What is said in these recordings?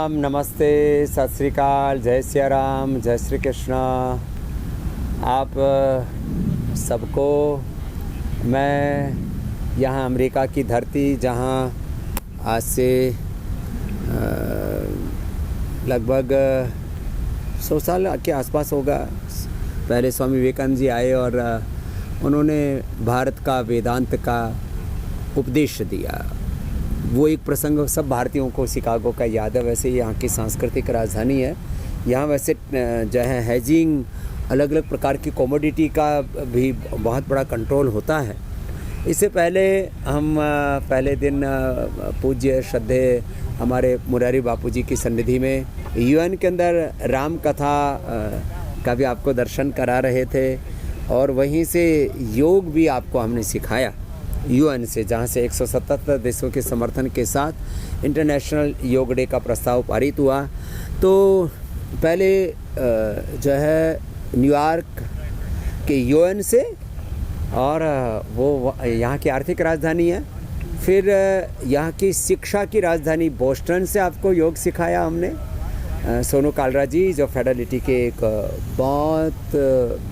राम, नमस्ते, सत श्री अकाल, जय सिया राम, जय श्री कृष्ण। आप सबको मैं यहाँ अमेरिका की धरती, जहाँ आज से लगभग 100 साल के आसपास होगा, पहले स्वामी विवेकानंद जी आए और उन्होंने भारत का वेदांत का उपदेश दिया। वो एक प्रसंग सब भारतीयों को शिकागो का याद है। वैसे यहाँ की सांस्कृतिक राजधानी है। यहाँ वैसे जो है हेजिंग, अलग अलग प्रकार की कमोडिटी का भी बहुत बड़ा कंट्रोल होता है। इससे पहले हम पहले दिन पूज्य श्रद्धे हमारे मुरारी बापू जी की सन्निधि में यूएन के अंदर राम कथा का भी आपको दर्शन करा रहे थे और वहीं से योग भी आपको हमने सिखाया यूएन से, जहां से 177 देशों के समर्थन के साथ इंटरनेशनल योग डे का प्रस्ताव पारित हुआ। तो पहले जो है न्यूयॉर्क के यूएन से, और वो यहाँ की आर्थिक राजधानी है। फिर यहाँ की शिक्षा की राजधानी बोस्टन से आपको योग सिखाया हमने। सोनू कालरा जी जो फेडरलिटी के एक बहुत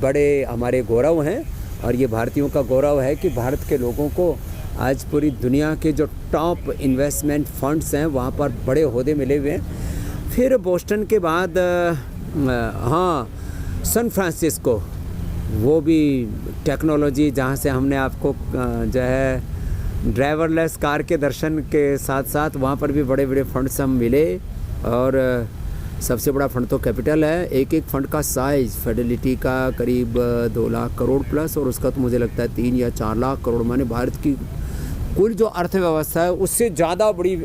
बड़े हमारे गौरव हैं, और ये भारतीयों का गौरव है कि भारत के लोगों को आज पूरी दुनिया के जो टॉप इन्वेस्टमेंट फंड्स हैं वहाँ पर बड़े ओहदे मिले हुए हैं। फिर बोस्टन के बाद सैन फ्रांसिस्को, वो भी टेक्नोलॉजी, जहाँ से हमने आपको जो है ड्राइवरलेस कार के दर्शन के साथ साथ वहाँ पर भी बड़े बड़े फंड्स हम मिले। और सबसे बड़ा फंड तो कैपिटल है। एक एक फंड का साइज़ फेडरलिटी का करीब 2 लाख करोड़ प्लस, और उसका तो मुझे लगता है 3 या 4 लाख करोड़। माने भारत की कुल जो अर्थव्यवस्था है उससे ज़्यादा बड़ी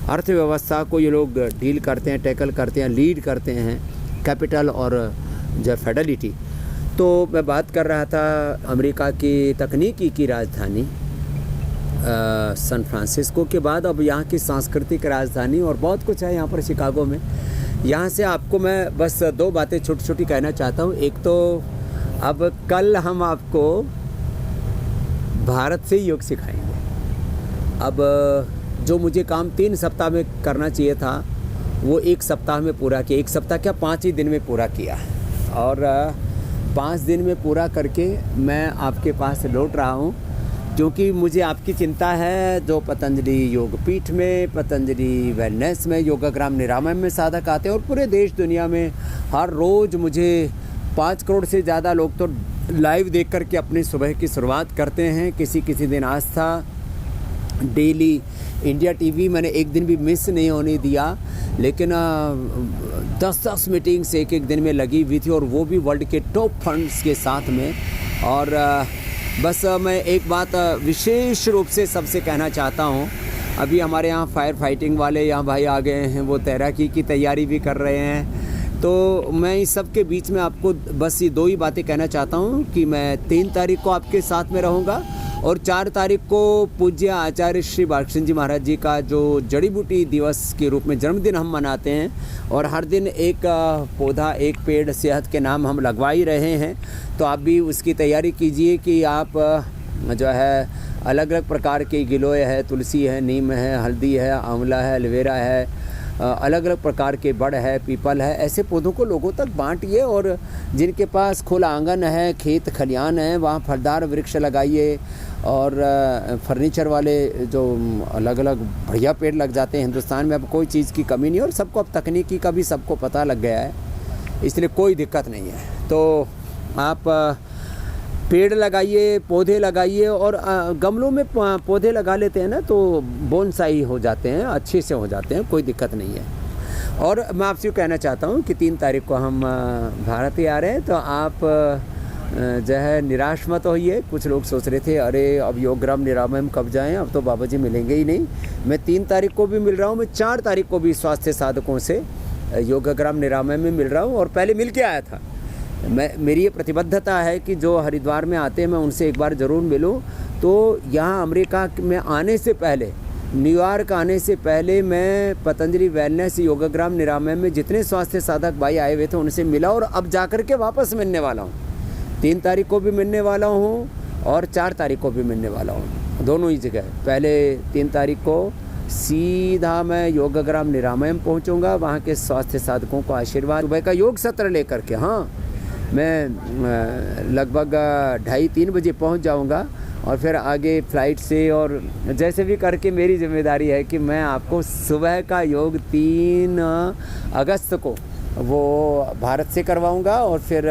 अर्थव्यवस्था को ये लोग डील करते हैं, टैकल करते हैं, लीड करते हैं, कैपिटल और जो फेडरलिटी। तो मैं बात कर रहा था अमेरिका की तकनीकी की राजधानी सैन फ्रांसिस्को के बाद अब यहाँ की सांस्कृतिक राजधानी, और बहुत कुछ है यहाँ पर शिकागो में। यहाँ से आपको मैं बस 2 बातें छोटी छोटी कहना चाहता हूँ। एक तो अब कल हम आपको भारत से योग सिखाएंगे। अब जो मुझे काम 3 सप्ताह में करना चाहिए था वो 1 सप्ताह में पूरा किया। 1 सप्ताह क्या, 5 ही दिन में पूरा किया। और 5 दिन में पूरा करके मैं आपके पास लौट रहा हूँ, क्योंकि मुझे आपकी चिंता है। जो पतंजलि योग पीठ में, पतंजलि वेलनेस में, योगाग्राम निरामय में साधक आते हैं, और पूरे देश दुनिया में हर रोज़ मुझे 5 करोड़ से ज़्यादा लोग तो लाइव देख करके अपनी सुबह की शुरुआत करते हैं। किसी किसी दिन आस्था, डेली इंडिया टीवी मैंने एक दिन भी मिस नहीं होने दिया, लेकिन 10-10 मीटिंग्स एक दिन में लगी हुई थी, और वो भी वर्ल्ड के टॉप फंड्स के साथ में। और बस मैं एक बात विशेष रूप से सबसे कहना चाहता हूँ। अभी हमारे यहाँ फायर फाइटिंग वाले यहाँ भाई आ गए हैं, वो तैराकी की तैयारी भी कर रहे हैं। तो मैं इस सब के बीच में आपको बस ये 2 ही बातें कहना चाहता हूँ कि मैं 3 तारीख को आपके साथ में रहूँगा, और 4 तारीख को पूज्य आचार्य श्री बालकृष्ण जी महाराज जी का जो जड़ी बूटी दिवस के रूप में जन्मदिन हम मनाते हैं, और हर दिन एक पौधा, एक पेड़ सेहत के नाम हम लगवा ही रहे हैं। तो आप भी उसकी तैयारी कीजिए कि आप जो है अलग अलग प्रकार के गिलोय है, तुलसी है, नीम है, हल्दी है, आंवला है, एलोवेरा है, अलग अलग प्रकार के बड़ है, पीपल है, ऐसे पौधों को लोगों तक बांटिए। और जिनके पास खुला आंगन है, खेत खलियान है, वहाँ फलदार वृक्ष लगाइए। और फर्नीचर वाले जो अलग अलग बढ़िया पेड़ लग जाते हैं। हिंदुस्तान में अब कोई चीज़ की कमी नहीं, और सबको अब तकनीकी का भी सबको पता लग गया है, इसलिए कोई दिक्कत नहीं है। तो आप पेड़ लगाइए, पौधे लगाइए, और गमलों में पौधे लगा लेते हैं ना, तो बोनसाई हो जाते हैं, अच्छे से हो जाते हैं, कोई दिक्कत नहीं है। और मैं आपसे कहना चाहता हूँ कि 3 तारीख को हम भारत ही आ रहे हैं, तो आप जो है निराश मत होइए। कुछ लोग सोच रहे थे अरे अब योगग्राम निरामय में कब जाएं, अब तो बाबा जी मिलेंगे ही नहीं। मैं 3 तारीख को भी मिल रहा हूँ, मैं 4 तारीख को भी स्वास्थ्य साधकों से योगाग्राम निरामय में मिल रहा हूँ, और पहले मिल के आया था। मेरी ये प्रतिबद्धता है कि जो हरिद्वार में आते हैं मैं उनसे एक बार ज़रूर मिलूं। तो यहाँ अमेरिका में आने से पहले, न्यूयॉर्क आने से पहले, मैं पतंजलि वेलनेस योगाग्राम निरामय में जितने स्वास्थ्य साधक भाई आए हुए थे उनसे मिला, और अब जाकर के वापस मिलने वाला हूँ। 3 तारीख को भी मिलने वाला हूँ और 4 तारीख को भी मिलने वाला हूँ, दोनों ही जगह। पहले 3 तारीख को सीधा मैं योगग्राम निरामयम पहुंचूंगा, वहाँ के स्वास्थ्य साधकों को आशीर्वाद, सुबह का योग सत्र लेकर के। हाँ, मैं लगभग 2:30-3 बजे पहुंच जाऊंगा और फिर आगे फ़्लाइट से और जैसे भी करके मेरी जिम्मेदारी है कि मैं आपको सुबह का योग 3 अगस्त को वो भारत से करवाऊंगा और फिर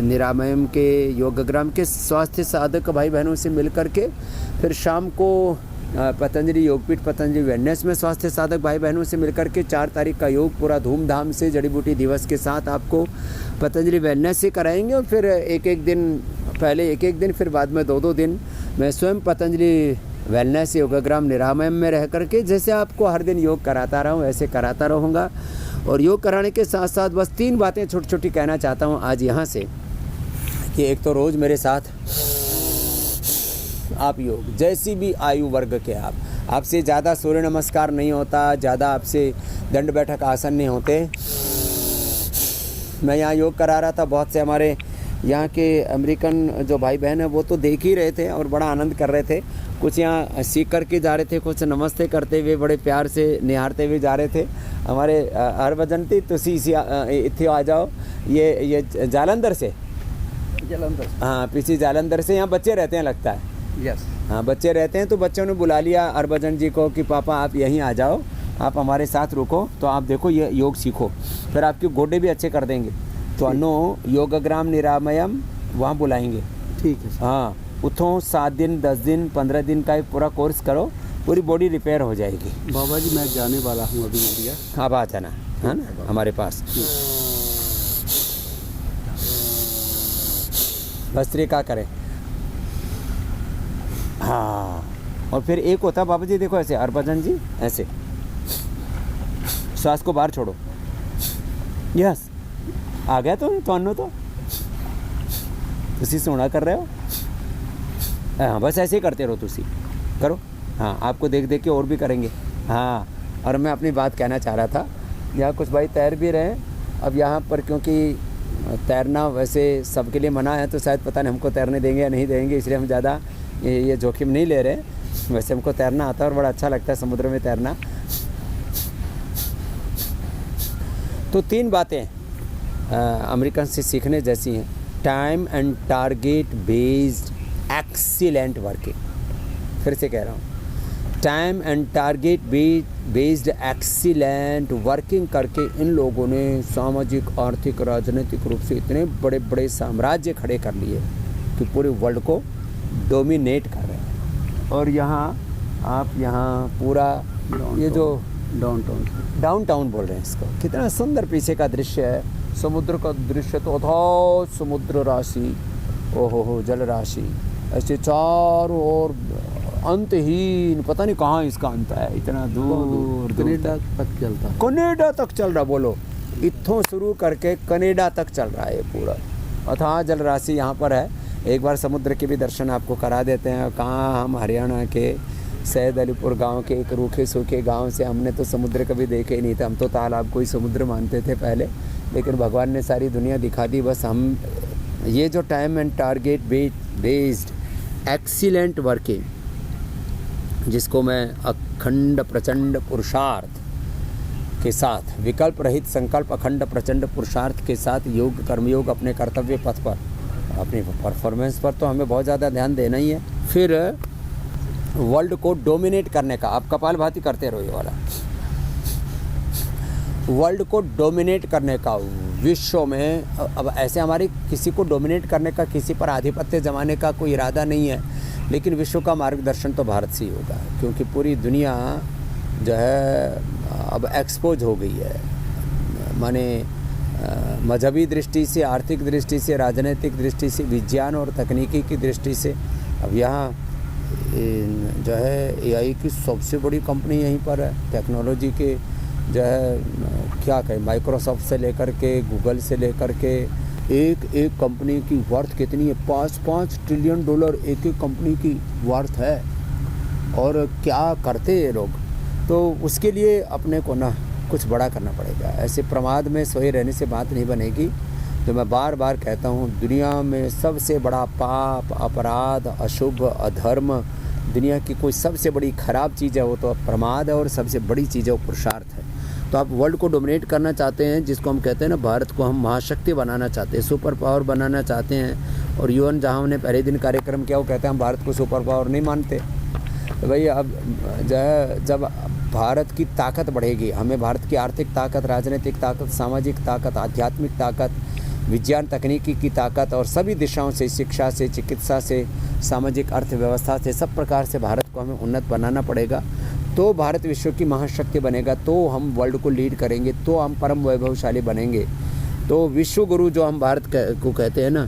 निरामयम के योगग्राम के स्वास्थ्य साधक भाई बहनों से मिल कर के फिर शाम को पतंजलि योगपीठ पतंजलि वेलनेस में स्वास्थ्य साधक भाई बहनों से मिलकर के 4 तारीख का योग पूरा धूमधाम से जड़ी बूटी दिवस के साथ आपको पतंजलि वेलनेस से कराएंगे। और फिर एक दिन पहले एक दिन फिर बाद में 2 दिन मैं स्वयं पतंजलि वेलनेस योगग्राम निरामयम में रह करके जैसे आपको हर दिन योग कराता रहा हूँ वैसे कराता रहूँगा। और योग कराने के साथ साथ बस 3 बातें छोटी छोटी कहना चाहता हूँ आज यहाँ से कि एक तो रोज़ मेरे साथ आप योग, जैसी भी आयु वर्ग के आपसे ज़्यादा सूर्य नमस्कार नहीं होता, ज़्यादा आपसे दंड बैठक आसन नहीं होते। मैं यहाँ योग करा रहा था, बहुत से हमारे यहाँ के अमेरिकन जो भाई बहन हैं वो तो देख ही रहे थे और बड़ा आनंद कर रहे थे। कुछ यहाँ सीख करके जा रहे थे, कुछ नमस्ते करते हुए बड़े प्यार से निहारते हुए जा रहे थे। हमारे हरभजन थी तुसी इतने आ जाओ, ये जालंधर से हाँ पीछे जालंधर से यहाँ बच्चे रहते हैं लगता है। यस हाँ बच्चे रहते हैं, तो बच्चों ने बुला लिया हरभजन जी को कि पापा आप यहीं आ जाओ, आप हमारे साथ रुको तो आप देखो ये योग सीखो, फिर आपके गोडे भी अच्छे कर देंगे। तो अनो योगग्राम निरामयम वहाँ बुलाएंगे। ठीक है सर। हाँ उठो 7 दिन 10 दिन 15 दिन का एक पूरा कोर्स करो, पूरी बॉडी रिपेयर हो जाएगी। बाबा जी मैं जाने वाला हूँ अभी इंडिया, आप आ जाना है ना हमारे पास। भस्त्री का करें। हाँ और फिर एक होता बाबा जी देखो ऐसे हरभजन जी ऐसे श्वास को बाहर छोड़ो। यस आ गया तो ਤੁਹਾਨੂੰ तो तुसी सोना कर रहे हो। हाँ बस ऐसे ही करते रहो, तुसी करो। हाँ आपको देख देख के और भी करेंगे। हाँ और मैं अपनी बात कहना चाह रहा था, यहाँ कुछ भाई तैर भी रहे हैं। अब यहाँ पर क्योंकि तैरना वैसे सबके लिए मना है तो शायद पता नहीं हमको तैरने देंगे या नहीं देंगे, इसलिए हम ज़्यादा ये जोखिम नहीं ले रहे। वैसे हमको तैरना आता है और बड़ा अच्छा लगता है समुद्र में तैरना। तो 3 बातें अमेरिकन से सीखने जैसी हैं। Time and target based excellent working, फिर से कह रहा हूँ, time and target based excellent working करके इन लोगों ने सामाजिक आर्थिक राजनीतिक रूप से इतने बड़े बड़े साम्राज्य खड़े कर लिए कि पूरे वर्ल्ड को डोमिनेट कर रहे हैं। और यहाँ आप यहाँ पूरा ये जो डाउन टाउन बोल रहे हैं इसको, कितना सुंदर पीछे का दृश्य है, समुद्र का दृश्य तो अथाह समुद्र राशि, ओहो जल राशि ऐसे चारों ओर अंतहीन, पता नहीं कहाँ इसका अंत है, इतना दूर कनाडा तक चलता है। कनाडा तक चल रहा, बोलो इत्थों शुरू करके कनाडा तक चल रहा है ये पूरा अथाह जल राशि यहाँ पर है। एक बार समुद्र के भी दर्शन आपको करा देते हैं। कहाँ हम हरियाणा के सैयद अलीपुर गांव के एक रूखे सूखे गांव से, हमने तो समुद्र कभी देखे ही नहीं था। हम तो तालाब को ही समुद्र मानते थे पहले, लेकिन भगवान ने सारी दुनिया दिखा दी। बस हम ये जो time and target based excellent working, जिसको मैं अखंड प्रचंड पुरुषार्थ के साथ, विकल्प रहित संकल्प अखंड प्रचंड पुरुषार्थ के साथ योग कर्मयोग अपने कर्तव्य पथ पर, अपनी परफॉर्मेंस पर तो हमें बहुत ज़्यादा ध्यान देना ही है। फिर वर्ल्ड को डोमिनेट करने का, आप कपालभाति करते रहो ये वाला, वर्ल्ड को डोमिनेट करने का विश्व में। अब ऐसे हमारी किसी को डोमिनेट करने का, किसी पर आधिपत्य जमाने का कोई इरादा नहीं है, लेकिन विश्व का मार्गदर्शन तो भारत से ही होगा, क्योंकि पूरी दुनिया जो है अब एक्सपोज हो गई है। माने मजहबी दृष्टि से, आर्थिक दृष्टि से, राजनीतिक दृष्टि से, विज्ञान और तकनीकी की दृष्टि से। अब यहाँ जो है एआई की सबसे बड़ी कंपनी यहीं पर है, टेक्नोलॉजी के जो है क्या कहें, माइक्रोसॉफ्ट से लेकर के, गूगल से लेकर के, एक कंपनी की वर्थ कितनी है, $5 ट्रिलियन एक कंपनी की वर्थ है। और क्या करते ये लोग, तो उसके लिए अपने को ना कुछ बड़ा करना पड़ेगा। ऐसे प्रमाद में सोए रहने से बात नहीं बनेगी। जो मैं बार बार कहता हूँ, दुनिया में सबसे बड़ा पाप, अपराध, अशुभ, अधर्म दुनिया की कोई सबसे बड़ी ख़राब चीज़ है वो तो प्रमाद है, और सबसे बड़ी चीज़ है वो पुरुषार्थ है। तो आप वर्ल्ड को डोमिनेट करना चाहते हैं, जिसको हम कहते हैं ना, भारत को हम महाशक्ति बनाना चाहते हैं, सुपर पावर बनाना चाहते हैं। और यूएन जहाँ हमने पहले दिन कार्यक्रम किया वो कहते हैं हम भारत को सुपर पावर नहीं मानते। तो भाई अब जब भारत की ताकत बढ़ेगी, हमें भारत की आर्थिक ताकत, राजनीतिक ताकत, सामाजिक ताकत, आध्यात्मिक ताकत, विज्ञान तकनीकी की ताकत और सभी दिशाओं से, शिक्षा से, चिकित्सा से, सामाजिक अर्थव्यवस्था से, सब प्रकार से भारत को हमें उन्नत बनाना पड़ेगा। तो भारत विश्व की महाशक्ति बनेगा, तो हम वर्ल्ड को लीड करेंगे, तो हम परम वैभवशाली बनेंगे। तो विश्व गुरु जो हम भारत को कहते हैं ना,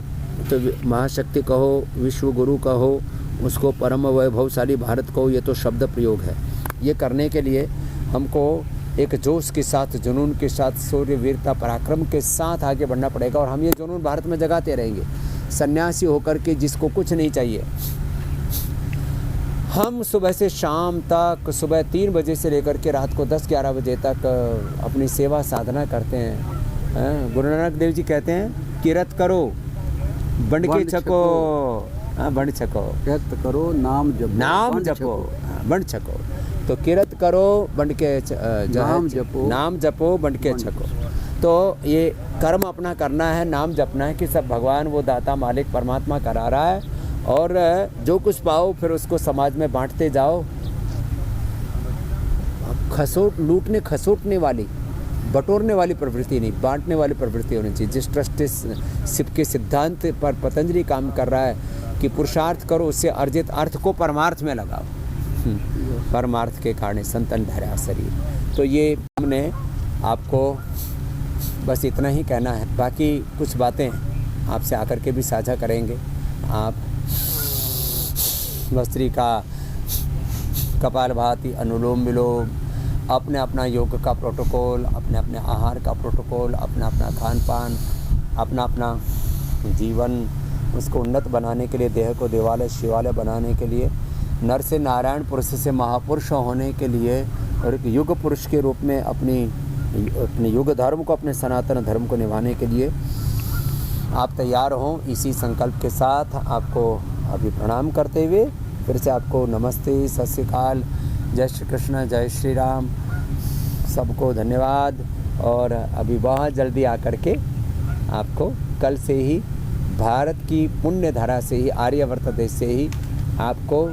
तो महाशक्ति कहो, विश्व गुरु कहो, उसको परम वैभवशाली भारत कहो, ये तो शब्द प्रयोग है। ये करने के लिए हमको एक जोश के साथ, जुनून के साथ, शौर्य, वीरता, पराक्रम के साथ आगे बढ़ना पड़ेगा। और हम ये जुनून भारत में जगाते रहेंगे, सन्यासी होकर के, जिसको कुछ नहीं चाहिए। हम सुबह से शाम तक, सुबह 3 बजे से लेकर के रात को 10-11 बजे तक अपनी सेवा साधना करते हैं। गुरु नानक देव जी कहते हैं किरत करो बंड के छको, बंड छको, किरत करो नाम जपो, नाम जपो, बंड छको। तो किरत करो बंड के नाम जपो बंड के छको। तो ये कर्म अपना करना है, नाम जपना है कि सब भगवान वो दाता मालिक परमात्मा करा रहा है, और जो कुछ पाओ फिर उसको समाज में बांटते जाओ। लूटने खसोटने वाली, बटोरने वाली प्रवृत्ति नहीं, बांटने वाली प्रवृत्ति होनी चाहिए। जिस ट्रस्टीशिप के सिद्धांत पर पतंजलि काम कर रहा है कि पुरुषार्थ करो, उससे अर्जित अर्थ को परमार्थ में लगाओ, परमार्थ के कारण संतन धरा शरीर। तो ये हमने आपको बस इतना ही कहना है। बाकी कुछ बातें आपसे आकर के भी साझा करेंगे। आप भस्त्रिका, कपालभाति, अनुलोम विलोम, अपने अपना योग का प्रोटोकॉल, अपने अपने आहार का प्रोटोकॉल, अपना अपना खान पान, अपना अपना जीवन, उसको उन्नत बनाने के लिए, देह को देवालय शिवालय बनाने के लिए, नर से नारायण, पुरुष से महापुरुष होने के लिए, और एक युग पुरुष के रूप में अपने युग धर्म को, अपने सनातन धर्म को निभाने के लिए आप तैयार हों। इसी संकल्प के साथ आपको अभी प्रणाम करते हुए फिर से आपको नमस्ते, सत श्री अकाल, जय श्री कृष्ण, जय श्री राम, सबको धन्यवाद। और अभी बहुत जल्दी आकर के आपको कल से ही भारत की पुण्य धारा से ही, आर्यवर्त देश से ही आपको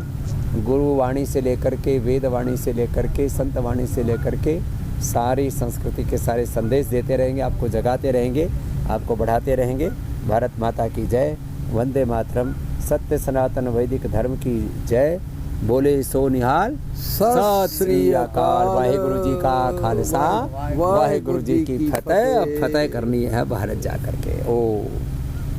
गुरुवाणी से लेकर के, वेदवाणी से लेकर के, संतवाणी से लेकर के सारी संस्कृति के सारे संदेश देते रहेंगे, आपको जगाते रहेंगे, आपको बढ़ाते रहेंगे। भारत माता की जय, वंदे मातरम, सत्य सनातन वैदिक धर्म की जय। बोले सो निहाल, सत श्री अकाल। वाहेगुरु जी का खालसा, वाहेगुरु जी की फतेह। अब फतेह करनी है भारत जा करके। ओ